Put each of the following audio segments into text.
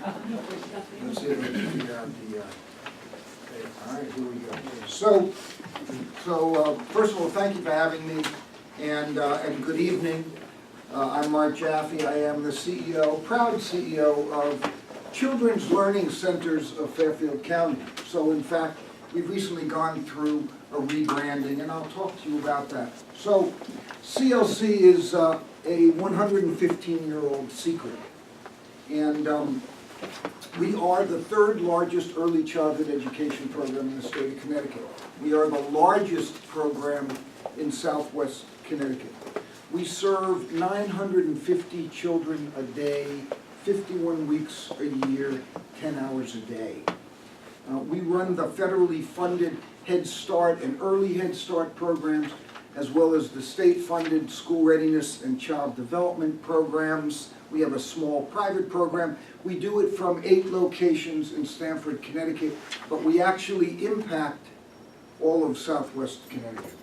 Let's see if we can figure out the, all right, here we go. So first of all, thank you for having me, and good evening. I'm Mark Jaffe. I am the CEO, proud CEO of Children's Learning Centers of Fairfield County. So in fact, we've recently gone through a rebranding, and I'll talk to you about that. So CLC is a 115-year-old secret, and we are the third largest early childhood education program in the state of Connecticut. We are the largest program in Southwest Connecticut. We serve 950 children a day, 51 weeks a year, 10 hours a day. We run the federally funded Head Start and Early Head Start programs, as well as the state-funded school readiness and child development programs. We have a small private program. We do it from 8 locations in Stamford, Connecticut, but we actually impact all of Southwest Connecticut.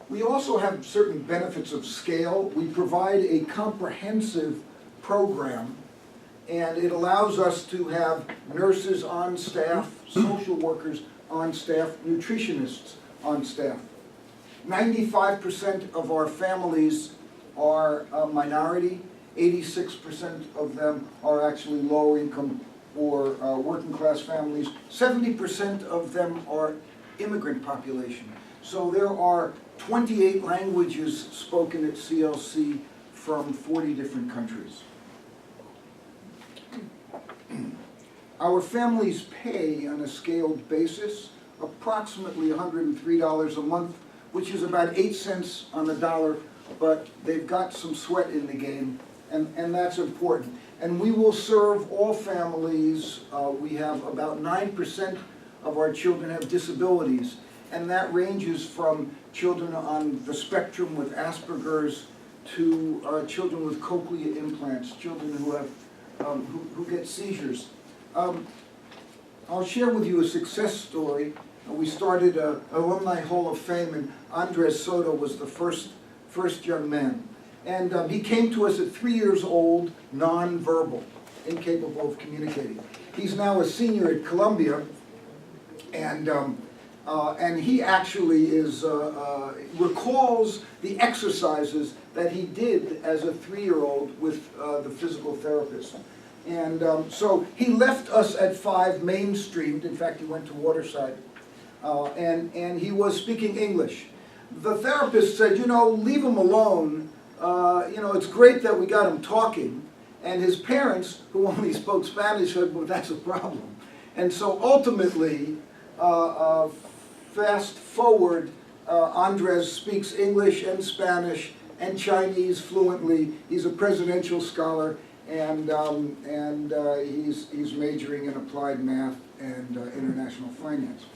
We also have certain benefits of scale. We provide a comprehensive program, and it allows us to have nurses on staff, social workers on staff, nutritionists on staff. 95% of our families are minority. 86% of them are actually low income or working class families. 70% of them are immigrant population. So there are 28 languages spoken at CLC from 40 different countries. Our families pay on a scaled basis approximately $103 a month, which is about 8 cents on the dollar, but they've got some sweat in the game, and that's important. And we will serve all families. We have about 9% of our children have disabilities, and that ranges from children on the spectrum with Asperger's to children with cochlear implants, children who have who get seizures. I'll share with you a success story. We started an Alumni Hall of Fame, and Andres Soto was the first young man. And he came to us at 3 years old, non-verbal, incapable of communicating. He's now a senior at Columbia, and he actually recalls the exercises that he did as a 3-year-old with the physical therapist. And so he left us at 5 mainstreamed. In fact, he went to Waterside, and he was speaking English. The therapist said, you know, leave him alone. You know, it's great that we got him talking. And his parents, who only spoke Spanish, said, well, that's a problem. And so ultimately, fast forward, Andres speaks English and Spanish and Chinese fluently. He's a presidential scholar, and he's majoring in applied math and international finance.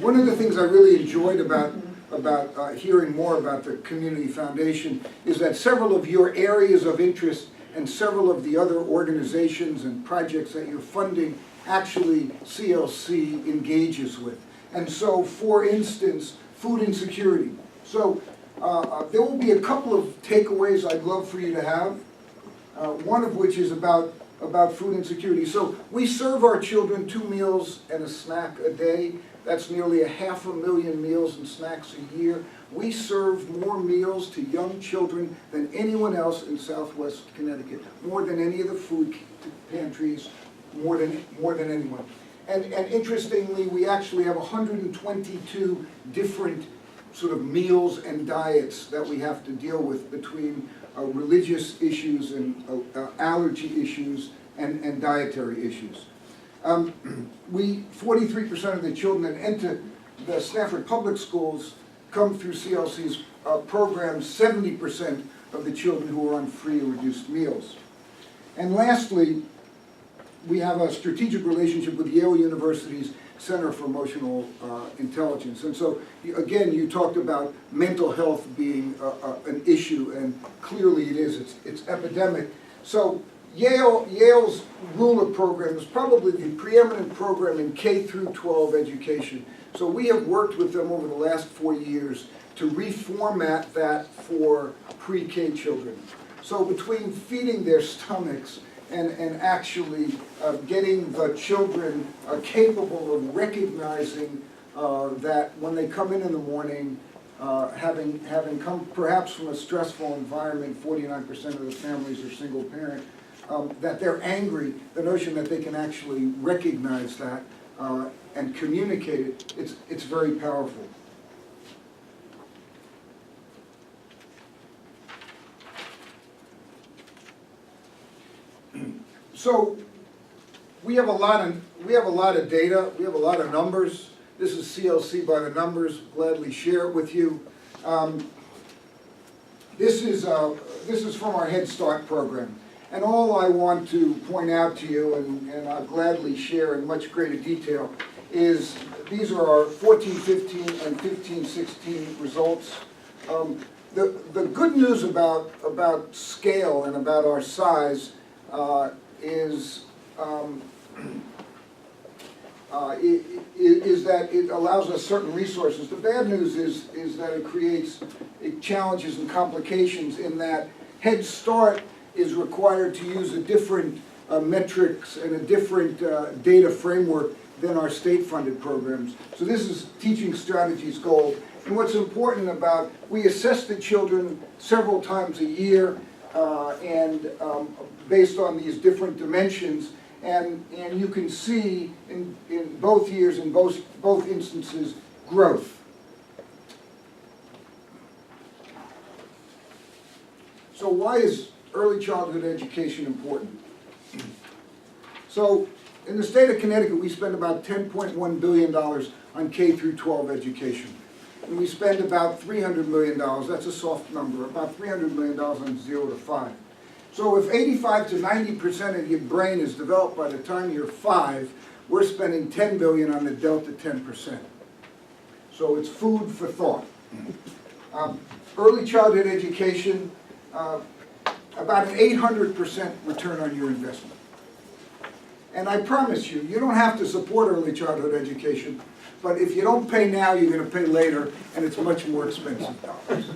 One of the things I really enjoyed about hearing more about the Community Foundation is that several of your areas of interest and several of the other organizations and projects that you're funding actually CLC engages with. And so, for instance, food insecurity. So there will be a couple of takeaways I'd love for you to have, one of which is about food insecurity. So we serve our children 2 meals and a snack a day. That's nearly 500,000 meals and snacks a year. We serve more meals to young children than anyone else in Southwest Connecticut, more than any of the food pantries, more than anyone. And interestingly, we actually have 122 different sort of meals and diets that we have to deal with between religious issues and allergy issues and dietary issues. 43% of the children that enter the Stamford Public Schools come through CLC's programs, 70% of the children who are on free or reduced meals. And lastly, we have a strategic relationship with Yale University's Center for Emotional Intelligence. And so, again, you talked about mental health being an issue, and clearly it is. It's epidemic. So Yale's Ruler program is probably the preeminent program in K through 12 education. So we have worked with them over the last 4 years to reformat that for pre-K children. So between feeding their stomachs and actually getting the children capable of recognizing that when they come in the morning, having come perhaps from a stressful environment, 49% of the families are single parent, that they're angry, the notion that they can actually recognize that and communicate it, it's very powerful. So we have a lot of data, we have a lot of numbers. This is CLC by the numbers, gladly share it with you. This is from our Head Start program. And all I want to point out to you, and I'll gladly share in much greater detail, is these are our 14-15 and 15-16 results. The good news about scale and about our size is that it allows us certain resources. The bad news is that it creates challenges and complications in that Head Start is required to use a different metrics and a different data framework than our state-funded programs. So this is Teaching Strategies Gold. And what's important about, we assess the children several times a year and based on these different dimensions, and you can see in both years, in both instances, growth. So why is early childhood education important? So in the state of Connecticut, we spend about $10.1 billion on K through 12 education. And we spend about $300 million, that's a soft number, about $300 million on 0 to 5. So if 85 to 90% of your brain is developed by the time you're 5, we're spending $10 billion on the delta 10%. So it's food for thought. Early childhood education, about an 800% return on your investment. And I promise you, you don't have to support early childhood education, but if you don't pay now, you're going to pay later, and it's much more expensive dollars.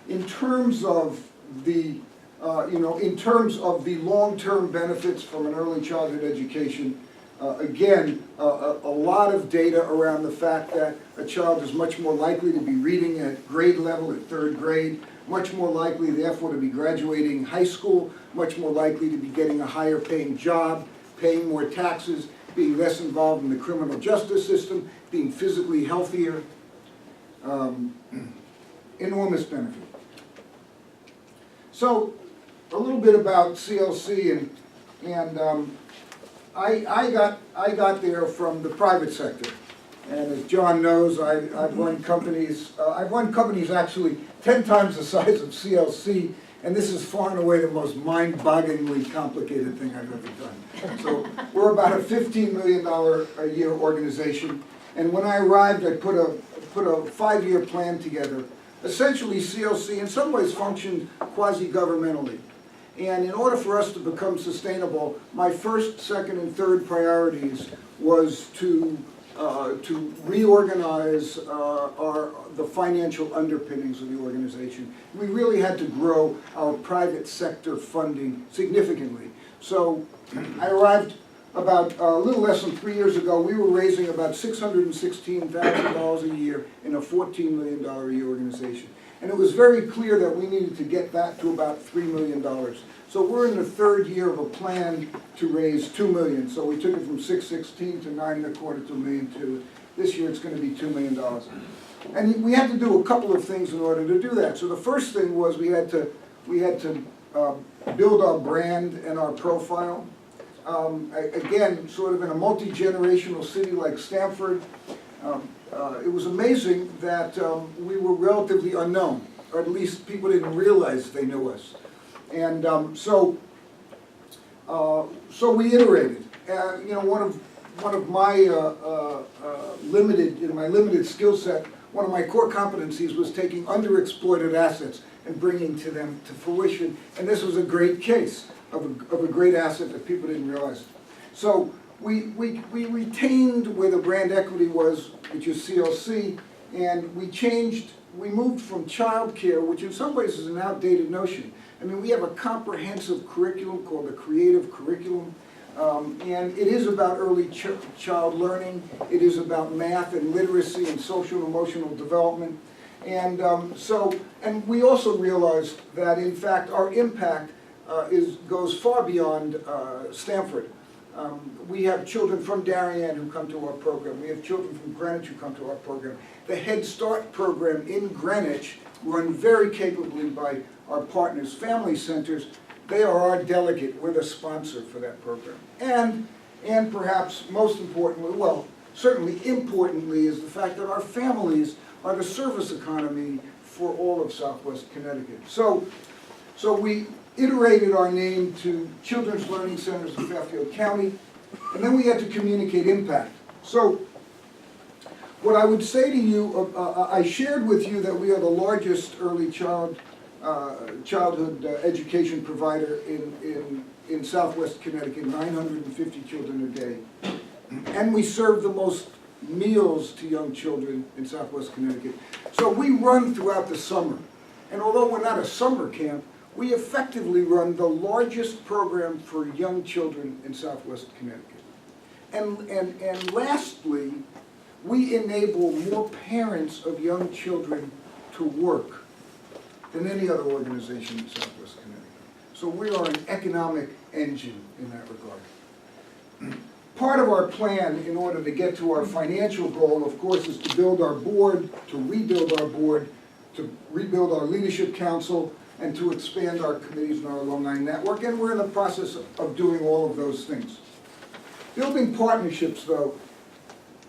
In terms of the, long-term benefits from an early childhood education, again, a lot of data around the fact that a child is much more likely to be reading at grade level, at 3rd grade, much more likely, therefore, to be graduating high school, much more likely to be getting a higher paying job, paying more taxes, being less involved in the criminal justice system, being physically healthier. Enormous benefit. So, a little bit about CLC, and I got there from the private sector, and as John knows, I've run companies. I've run companies actually 10 times the size of CLC, and this is far and away the most mind-bogglingly complicated thing I've ever done. So we're about a $15 million a year organization, and when I arrived, I put a 5-year plan together. Essentially, CLC in some ways functioned quasi-governmentally. And in order for us to become sustainable, my first, second, and third priorities was to reorganize the financial underpinnings of the organization. We really had to grow our private sector funding significantly. So I arrived about a little less than 3 years ago. We were raising about $616,000 a year in a $14 million a year organization. And it was very clear that we needed to get that to about $3 million. So we're in the 3rd year of a plan to raise $2 million. So we took it from 616 to 9.25 to $1.2 million. This year it's going to be $2 million. And we had to do a couple of things in order to do that. So the first thing was we had to build our brand and our profile. Again, sort of in a multi-generational city like Stamford, it was amazing that we were relatively unknown, or at least people didn't realize they knew us. And so we iterated. One of my limited skill set, one of my core competencies was taking underexploited assets and bringing them to fruition. And this was a great case of a great asset that people didn't realize. So we retained where the brand equity was, which is CLC, and we moved from childcare, which in some ways is an outdated notion. I mean, we have a comprehensive curriculum called the creative curriculum, and it is about early child learning. It is about math and literacy and social and emotional development. And and we also realized that, in fact, our impact goes far beyond Stanford. We have children from Darien who come to our program. We have children from Greenwich who come to our program. The Head Start program in Greenwich, run very capably by our partners, family centers, they are our delegate. We're the sponsor for that program. And perhaps most importantly, well, certainly importantly, is the fact that our families are the service economy for all of Southwest Connecticut. So we iterated our name to Children's Learning Centers of Fairfield County, and then we had to communicate impact. So what I would say to you, I shared with you that we are the largest early childhood education provider in Southwest Connecticut, 950 children a day. And we serve the most meals to young children in Southwest Connecticut. So we run throughout the summer. And although we're not a summer camp, we effectively run the largest program for young children in Southwest Connecticut. And lastly, we enable more parents of young children to work than any other organization in Southwest Connecticut. So we are an economic engine in that regard. Part of our plan in order to get to our financial goal, of course, is to build our board, to rebuild our leadership council, and to expand our committees and our alumni network, and we're in the process of doing all of those things. Building partnerships, though,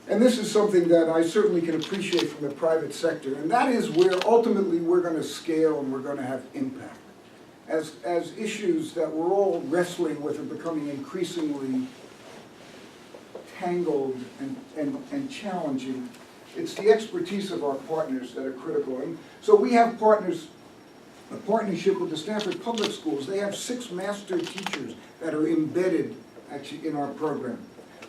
and this is something that I certainly can appreciate from the private sector, and that is where ultimately we're going to scale and we're going to have impact. As issues that we're all wrestling with are becoming increasingly tangled and challenging, it's the expertise of our partners that are critical. And so we have partners, a partnership with the Stanford Public Schools. They have 6 master teachers that are embedded actually in our program.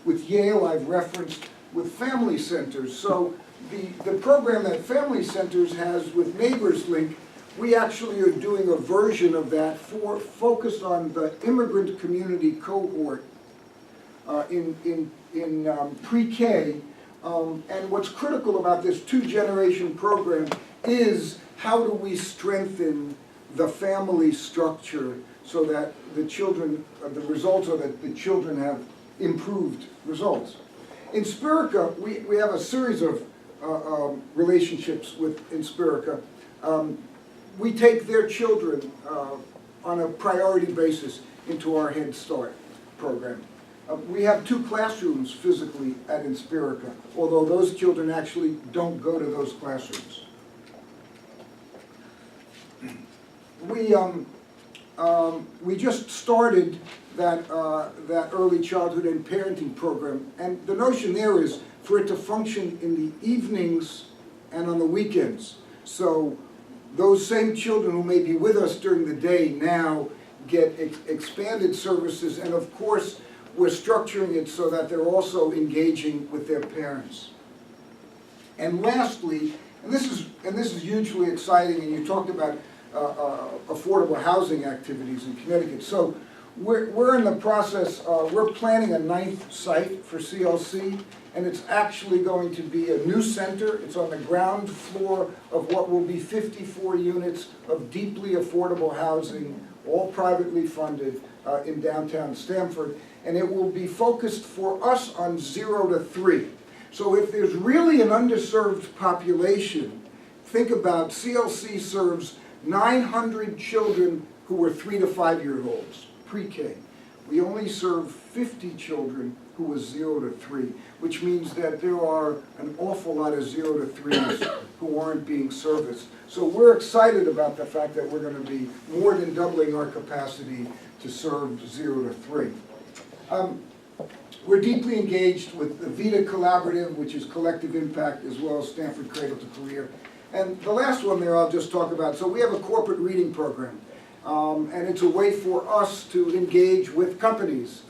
With Yale, I've referenced, with family centers. So the program that family centers has with Neighbors Link, we actually are doing a version of that focused on the immigrant community cohort in pre-K. And what's critical about this 2-generation program is how do we strengthen the family structure so that the children, the results are that the children have improved results. In Inspirica, we have a series of relationships with Inspirica. We take their children on a priority basis into our Head Start program. We have 2 classrooms physically at Inspirica, although those children actually don't go to those classrooms. We just started that early childhood and parenting program, and the notion there is for it to function in the evenings and on the weekends. So those same children who may be with us during the day now get expanded services, and of course we're structuring it so that they're also engaging with their parents. And lastly, and this is hugely exciting, and you talked about affordable housing activities in Connecticut. So we're in the process, we're planning a 9th site for CLC, and it's actually going to be a new center. It's on the ground floor of what will be 54 units of deeply affordable housing, all privately funded, in downtown Stamford, and it will be focused for us on 0 to 3. So if there's really an underserved population, think about CLC serves 900 children who are 3 to 5-year-olds, pre-K. We only serve 50 children who are 0 to 3, which means that there are an awful lot of 0 to 3s who aren't being serviced. So we're excited about the fact that we're going to be more than doubling our capacity to serve 0 to 3. We're deeply engaged with the VITA Collaborative, which is collective impact, as well as Stanford Cradle to Career. And the last one there I'll just talk about. So we have a corporate reading program. And it's a way for us to engage with companies,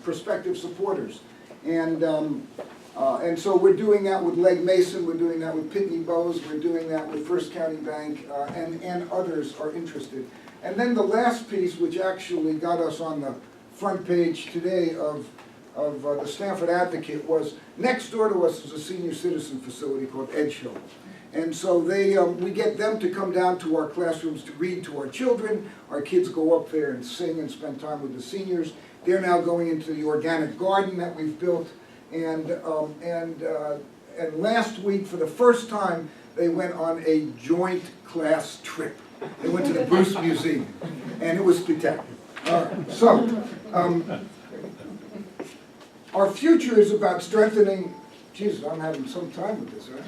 prospective supporters. And so we're doing that with Legg Mason, we're doing that with Pitney Bowes, we're doing that with First County Bank, and others are interested. And then the last piece, which actually got us on the front page today of the Stanford Advocate, was next door to us is a senior citizen facility called Edge Hill. And so we get them to come down to our classrooms to read to our children. Our kids go up there and sing and spend time with the seniors. They're now going into the organic garden that we've built. And last week, for the first time, they went on a joint class trip. They went to the Bruce Museum, and it was spectacular. All right, so our future is about strengthening. Jesus, I'm having some time with this, right?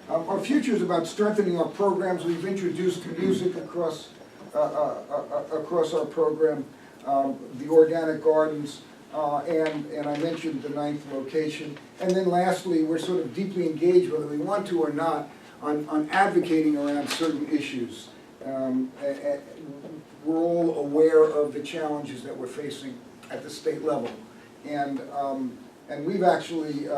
Our future is about strengthening our programs. We've introduced music across our program, the organic gardens, and I mentioned the 9th location. And then lastly, we're sort of deeply engaged, whether we want to or not, on advocating around certain issues. We're all aware of the challenges that we're facing at the state level. And we've actually